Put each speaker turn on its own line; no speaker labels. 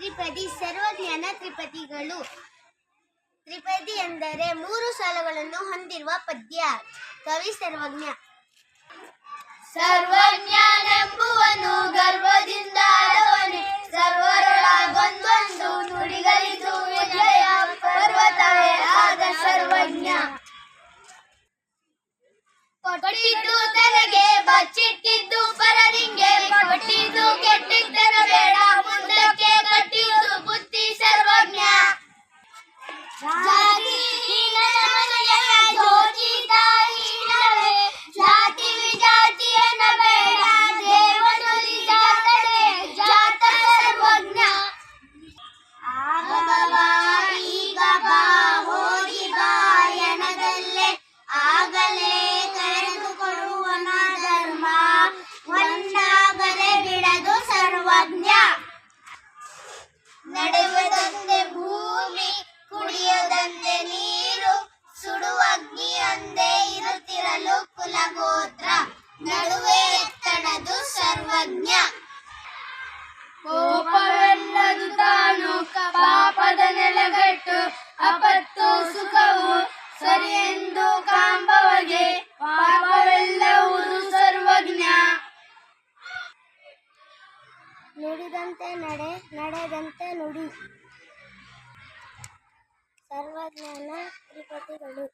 ತ್ರಿಪದಿ ಸರ್ವಜ್ಞಾನ ತ್ರಿಪದಿಗಳು. ತ್ರಿಪದಿ ಎಂದರೆ 3 ಸಾಲುಗಳನ್ನು ಹೊಂದಿರುವ ಪದ್ಯ. ಕವಿ ಸರ್ವಜ್ಞ.
ಸರ್ವಜ್ಞನೆಂಬುವನು ಗರ್ಭದಿಂದ ಆದವನೇ, ಸರ್ವರೊಳಗೊಂದೊಂದು ನುಡಿಗಳಿದು ವಿಜಯ ಪರ್ವತವೇ ಆದ ಸರ್ವಜ್ಞ. ಕೊಟ್ಟಿದ್ದು ತನಗೆ ಬಚ್ಚಿಟ್ಟಿದ್ದು ಪರನಿಂಗೆ, ಕೊಟ್ಟಿದ್ದು ಕೆಟ್ಟಿದ್ದರ ಬೇಡ ಮುಂದಕ್ಕೆ ಕಟ್ಟಿದ್ದು ಬುದ್ಧಿ ಸರ್ವಜ್ಞ. ಜಾತಿ ಹೀನನ ಮನೆಯ ಜ್ಯೋತಿ ತಾಯಿನವೇ, ಜಾತಿ ವಿಜಾತಿಯನ ಬೇಡ ದೇವನುಲಿ ಜಾತಡೆ ಜಾತ ಸರ್ವಜ್ಞ. ಆಗ ಬಾ ಈಗ ಬಾ ಹೋಗಿ ಬಾ ಎನದಲ್ಲೇ, ಆಗಲೇ ಕರೆದು ಕೊಡುವನ ಧರ್ಮ ಒಂದಾಗಲೇ ಬಿಡದು ಸರ್ವಜ್ಞ. ನಡೆಯುವುದಂತೆ ಭೂಮಿ ಕುಡಿಯುವುದಂತೆ ನೀರು, ಸುಡುವ ಅಗ್ನಿಯೊಂದೇ ಇರುತ್ತಿರಲು ಕುಲಗೋತ್ರ, ನಡುವೆ ಎತ್ತಣದು ಸರ್ವಜ್ಞ. ಕೋಪವೆಲ್ಲದು ತಾನು ಪಾಪದ ನೆಲಗಟ್ಟು, ಅಪತ್ತು ಸುಖವು ಸರಿ ಎಂದು ಕಾಂಬವಗೆ, ಪಾಪವೆಲ್ಲವುದು ಸರ್ವಜ್ಞ.
ನುಡಿದಂತೆ ನಡೆ ನಡೆದಂತೆ ನುಡಿ. ಸರ್ವಜ್ಞಾನ ತ್ರಿಪದಿಗಳು.